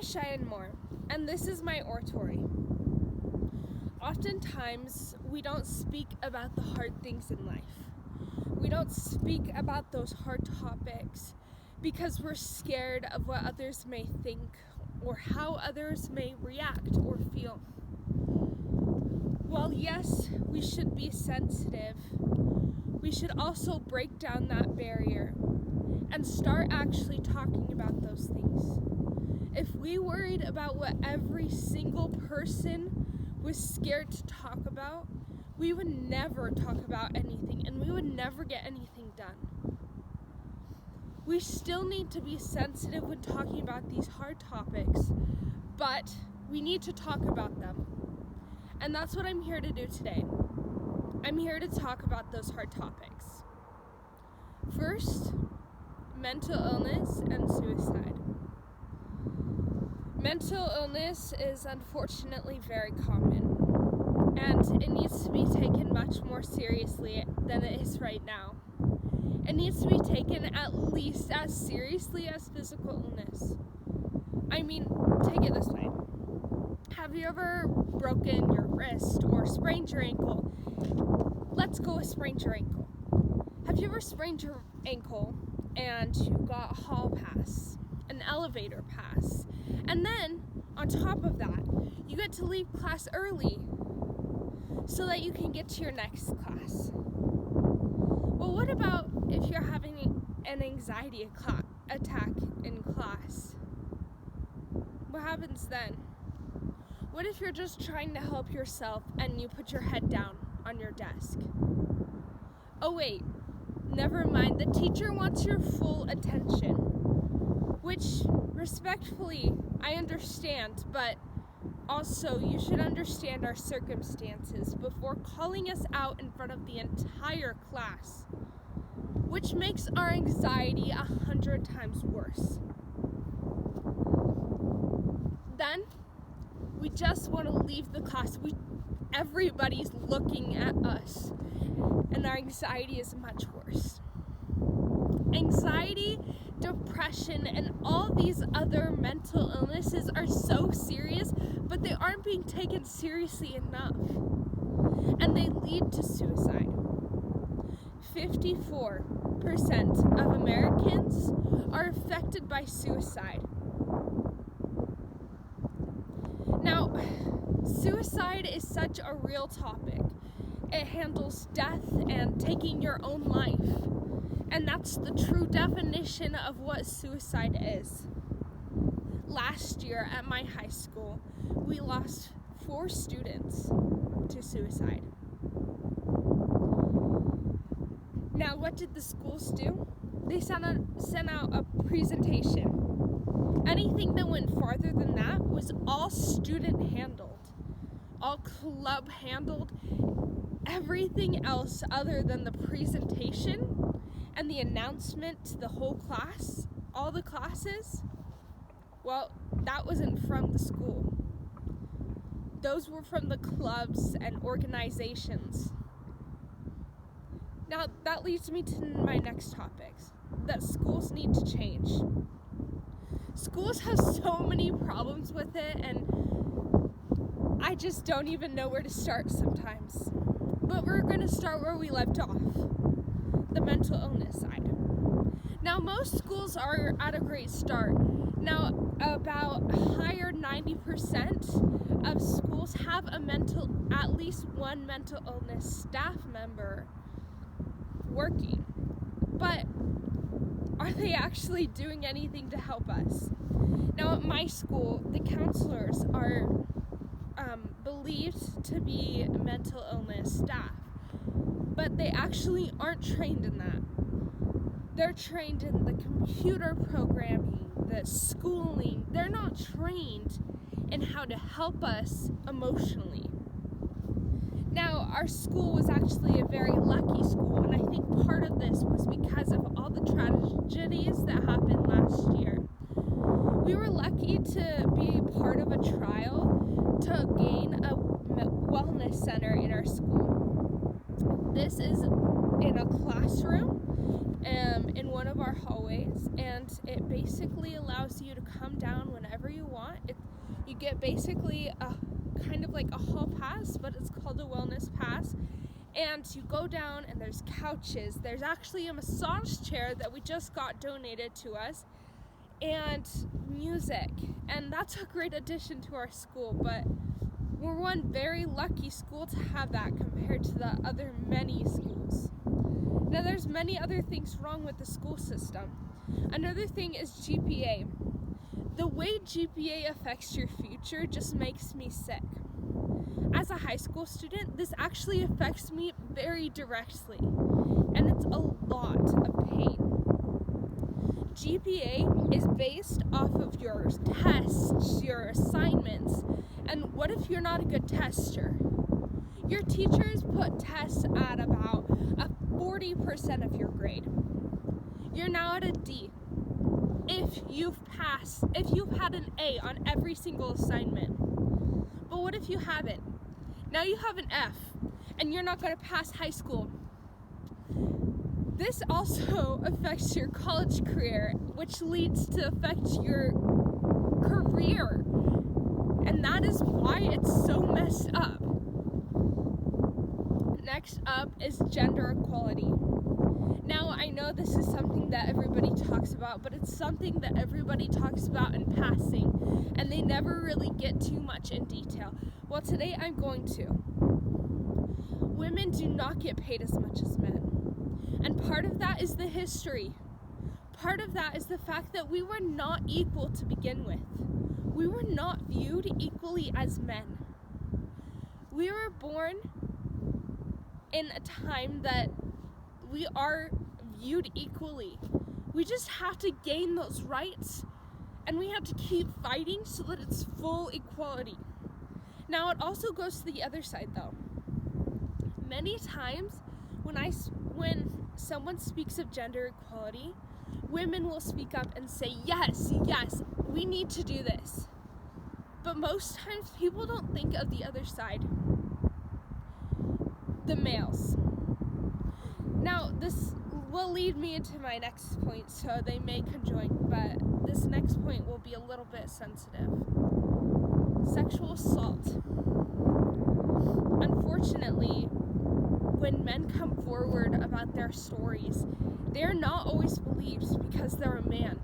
is Cheyenne and this is my oratory. Oftentimes, we don't speak about the hard things in life. We don't speak about those hard topics because we're scared of what others may think or how others may react or feel. While yes, we should be sensitive, we should also break down that barrier and start actually talking about those things. If we worried about what every single person was scared to talk about, we would never talk about anything and we would never get anything done. We still need to be sensitive when talking about these hard topics, but we need to talk about them. And that's what I'm here to do today. I'm here to talk about those hard topics. First, mental illness and suicide. Mental illness is unfortunately very common, and it needs to be taken much more seriously than it is right now. It needs to be taken at least as seriously as physical illness. I mean, take it this way. Have you ever broken your wrist or sprained your ankle? Let's go with sprained your ankle. Have you ever sprained your ankle and you got a hall pass, an elevator pass, and then on top of that, you get to leave class early so that you can get to your next class? Well, what about if you're having an anxiety attack in class? What happens then? What if you're just trying to help yourself and you put your head down on your desk? Oh wait, never mind, the teacher wants your full attention, which respectfully, I understand, but also you should understand our circumstances before calling us out in front of the entire class, which makes our anxiety 100 times worse. Then, we just want to leave the class. Everybody's looking at us, and our anxiety is much worse. Anxiety, depression, and all these other mental illnesses are so serious, but they aren't being taken seriously enough, and they lead to suicide. 54% of Americans are affected by suicide. Now, suicide is such a real topic. It handles death and taking your own life. And that's the true definition of what suicide is. Last year at my high school, we lost 4 students to suicide. Now, what did the schools do? They sent out a presentation. Anything that went farther than that was all student handled, all club handled. Everything else other than the presentation and the announcement to the whole class, all the classes, well, that wasn't from the school. Those were from the clubs and organizations. Now, that leads me to my next topics, that schools need to change. Schools have so many problems with it, and I just don't even know where to start sometimes. But we're going to start where we left off, the mental illness side. Now, most schools are at a great start. Now, about higher 90% of schools have at least one mental illness staff member working. But are they actually doing anything to help us? Now, at my school, the counselors are believed to be mental illness staff, but they actually aren't trained in that. They're trained in the computer programming, the schooling. They're not trained in how to help us emotionally. Now, our school was actually a very lucky school, and I think part of this was because of all the tragedies that happened last year. We were lucky to be part of a trial to gain a wellness center in our school. This is in a classroom in one of our hallways, and it basically allows you to come down whenever you want. You get basically a kind of like a hall pass, but it's called a wellness pass. And you go down and there's couches. There's actually a massage chair that we just got donated to us, and music. And that's a great addition to our school, but we're one very lucky school to have that compared to the other many schools. Now there's many other things wrong with the school system. Another thing is GPA. The way GPA affects your future just makes me sick. As a high school student, this actually affects me very directly, and it's a lot of pain. GPA is based off of your tests, your assignments, and what if you're not a good tester? Your teachers put tests at about a 40% of your grade. You're now at a D. If you've had an A on every single assignment. But what if you haven't? Now you have an F, and you're not going to pass high school. This also affects your college career, which leads to affect your career. And that is why it's so messed up. Next up is gender equality. Now, I know this is something that everybody talks about, but it's something that everybody talks about in passing, and they never really get too much in detail. Well, today I'm going to. Women do not get paid as much as men. And part of that is the history. Part of that is the fact that we were not equal to begin with. We were not viewed equally as men. We were born in a time that we are viewed equally. We just have to gain those rights, and we have to keep fighting so that it's full equality. Now, it also goes to the other side, though. Many times when someone speaks of gender equality, women will speak up and say, yes, we need to do this. But most times people don't think of the other side. The males. Now, this will lead me into my next point, so they may conjoin, but this next point will be a little bit sensitive. Sexual assault. Unfortunately, when men come forward about their stories, they're not always believed because they're a man.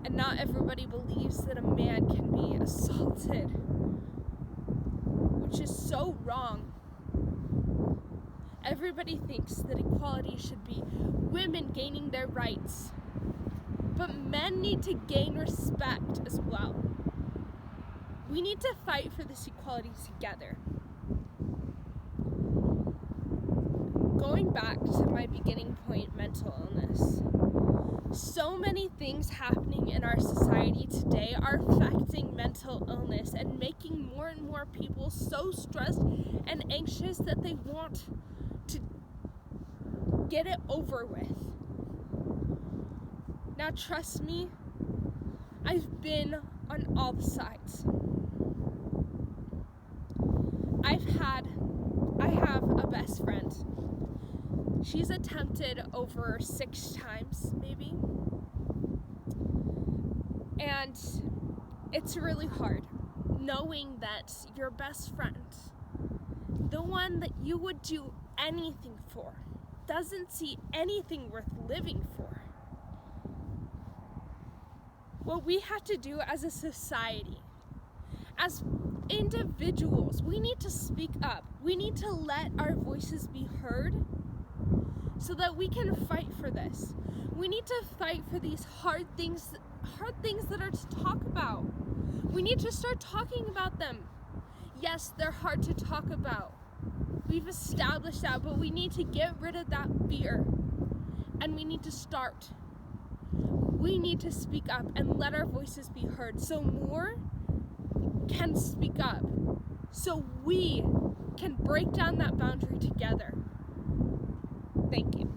And not everybody believes that a man can be assaulted, which is so wrong. Everybody thinks that equality should be women gaining their rights, but men need to gain respect as well. We need to fight for this equality together. Going back to my beginning point, mental illness. So many things happening in our society today are affecting mental illness and making more and more people so stressed and anxious that they want to get it over with. Now, trust me, I've been on all the sides. I have a best friend. She's attempted over 6 times, maybe. And it's really hard knowing that your best friend, the one that you would do anything for, doesn't see anything worth living for. What we have to do as a society, as individuals, we need to speak up. We need to let our voices be heard so that we can fight for this. We need to fight for these hard things that are to talk about. We need to start talking about them. Yes, they're hard to talk about. We've established that, but we need to get rid of that fear. And we need to start. We need to speak up and let our voices be heard so more can speak up. So we can break down that boundary together. Thank you.